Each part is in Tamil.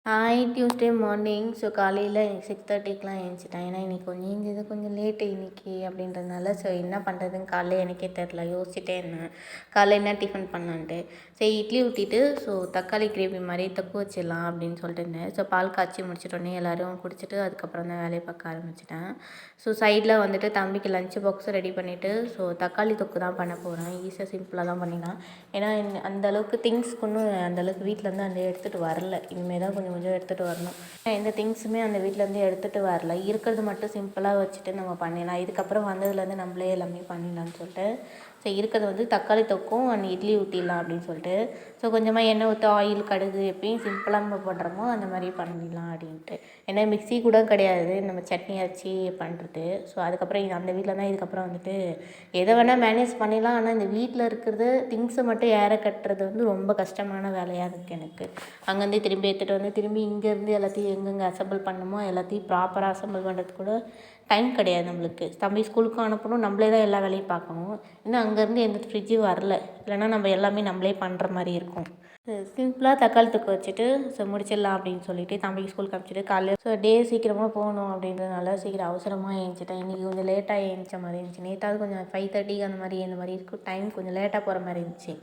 Tuesday morning. ஸோ காலையில் 6:30க்குலாம் எழுந்திரிச்சிட்டேன். ஏன்னா இன்றைக்கி கொஞ்சம் ஏஞ்சது கொஞ்சம் லேட்டு இன்றைக்கி அப்படின்றதுனால, ஸோ என்ன பண்ணுறதுன்னு காலைல எனக்கே தெரில. யோசிச்சுட்டே இருந்தேன் காலைல என்ன டிஃபன் பண்ணலான்ட்டு. சரி இட்லி ஊற்றிட்டு ஸோ தக்காளி கிரேவி மாதிரி தொக்கு வச்சிடலாம் அப்படின்னு சொல்லிட்டு இருந்தேன். ஸோ பால் காய்ச்சி முடிச்சிட்டோன்னே எல்லோரும் குடிச்சிட்டு அதுக்கப்புறம் தான் வேலையை பார்க்க ஆரம்பிச்சிட்டேன். ஸோ சைடில் வந்துட்டு தம்பிக்கு லஞ்ச் பாக்ஸும் ரெடி பண்ணிவிட்டு ஸோ தக்காளி தொக்கு தான் பண்ண போகிறேன். ஈஸியாக சிம்பிளாக தான் பண்ணிடலாம். ஏன்னா அந்தளவுக்கு திங்ஸ்க்கு ஒன்றும் அந்தளவுக்கு வீட்டிலேருந்து அந்த எடுத்துகிட்டு வரல. இனிமேல் தான் கொஞ்சம் கொஞ்சம் எடுத்துகிட்டு வரணும். எந்த திங்ஸுமே அந்த வீட்டிலேருந்து எடுத்துகிட்டு வரல. இருக்கிறது மட்டும் சிம்பிளாக வச்சுட்டு நம்ம பண்ணிடலாம். இதுக்கப்புறம் வந்ததுலேருந்து நம்மளே எல்லாமே பண்ணிடலான்னு சொல்லிட்டு ஸோ இருக்கிறது வந்து தக்காளி தொக்கும் இட்லி ஊற்றிடலாம் அப்படின்னு சொல்லிட்டு ஸோ கொஞ்சமாக எண்ணெய் ஊற்றி ஆயில் கடுகு எப்பயும் சிம்பிளாக நம்ம பண்ணுறோமோ அந்த மாதிரி பண்ணிடலாம் அப்படின்ட்டு. ஏன்னா மிக்ஸி கூட கிடையாது நம்ம சட்னி அரைச்சி பண்ணுறது. ஸோ அதுக்கப்புறம் அந்த வீட்டில் தான் இதுக்கப்புறம் வந்துட்டு எதை வேணால் மேனேஜ் பண்ணிடலாம். ஆனால் இந்த வீட்டில் இருக்கிறது திங்ஸை மட்டும் ஏற கட்டுறது வந்து ரொம்ப கஷ்டமான வேலையாக இருக்குது எனக்கு. அங்கேருந்து திரும்பி எடுத்துகிட்டு வந்து திரும்பி இங்கேருந்து எல்லாத்தையும் எங்கெங்கே அசம்பிள் பண்ணணுமோ எல்லாத்தையும் ப்ராப்பராக அசம்பிள் பண்ணுறதுக்கு கூட டைம் கிடையாது நம்மளுக்கு. தம்பி ஸ்கூலுக்கும் அனுப்பணும், நம்மளே தான் எல்லா வேலையும் பார்க்கணும். இன்னும் அங்கேருந்து எந்த ஃப்ரிட்ஜும் வரல. இல்லைனா நம்ம எல்லாமே நம்மளே பண்ணுற மாதிரி இருக்கும். சிம்பிளாக தக்காளி தொக்கு வச்சுட்டு ஸோ முடிச்சிடலாம் அப்படின்னு சொல்லிட்டு தம்பிக்கு ஸ்கூலுக்கு அனுப்பிச்சிட்டு காலையில் ஸோ டே சீக்கிரமாக போகணும் அப்படின்றதுனால சீக்கிரம் அவசரமாக எழுந்திரிச்சிட்டேன். இன்றைக்கி கொஞ்சம் லேட்டாக எழுந்திரிச்ச மாதிரி இருந்துச்சு. நேற்றாவது கொஞ்சம் 5:30 அந்த மாதிரி இருக்கும். டைம் கொஞ்சம் லேட்டாக போகிற மாதிரி இருந்துச்சு.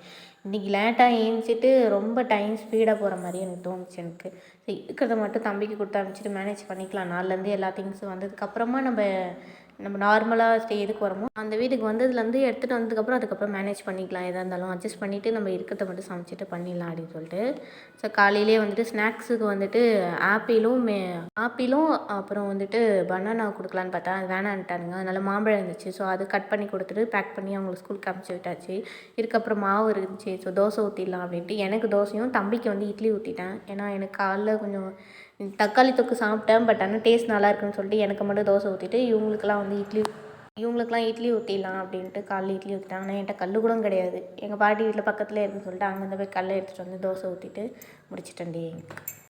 இன்றைக்கி லேட்டாக எழுந்திரிச்சிட்டு ரொம்ப டைம் ஸ்பீடாக போகிற மாதிரி எனக்கு தோணுச்சு எனக்கு. ஸோ இருக்கிறத மட்டும் தம்பிக்கு கொடுத்து அனுப்பிச்சிட்டு மேனேஜ் பண்ணிக்கலாம். நாளிலேருந்து எல்லா திங்ஸும் வந்ததுக்கப்புறமா நம்ம நார்மலாக எதுக்கு வரோமோ அந்த வீட்டுக்கு வந்ததுலேருந்து எடுத்துகிட்டு வந்ததுக்கப்புறம் அதுக்கப்புறம் மேனேஜ் பண்ணிக்கலாம். எதாக இருந்தாலும் அட்ஜஸ்ட் பண்ணிவிட்டு நம்ம இருக்கிறத மட்டும் சமைச்சிட்டு பண்ணிடலாம் அப்படின்னு சொல்லிட்டு ஸோ காலையிலே வந்துட்டு ஸ்நாக்ஸுக்கு வந்துட்டு ஆப்பிளும் அப்புறம் வந்துட்டு பனானா கொடுக்கலான்னு பார்த்தா அது வேணான்ட்டானுங்க. அதனால் மாம்பழம் இருந்துச்சு. ஸோ அது கட் பண்ணி கொடுத்துட்டு பேக் பண்ணி அவங்களுக்கு ஸ்கூலுக்கு அனுப்பிச்சி விட்டாச்சு. இதுக்கப்புறம் மாவு இருந்துச்சு. ஸோ தோசை ஊற்றிடலாம் அப்படின்ட்டு எனக்கு தோசையும் தம்பிக்கு வந்து இட்லி ஊற்றிட்டேன். ஏன்னா எனக்கு காலைல கொஞ்சம் தக்காளி தொக்கு சாப்பிட்டேன். பட் ஆனால் டேஸ்ட் நல்லா இருக்குன்னு சொல்லிட்டு எனக்கு மட்டும் தோசை ஊற்றிட்டு இவங்களுக்குலாம் இட்லி ஊற்றிடலாம் அப்படின்ட்டு காலைல இட்லி ஊற்றிட்டாங்க. ஆனால் என்கிட்ட கல் கூட கிடையாது. எங்கள் பாட்டி வீட்டில் பக்கத்துலேயே இருக்குன்னு சொல்லிட்டு அங்கேருந்து போய் கல்லை எடுத்துகிட்டு வந்து தோசை ஊற்றிட்டு முடிச்சிட்டேன்டி.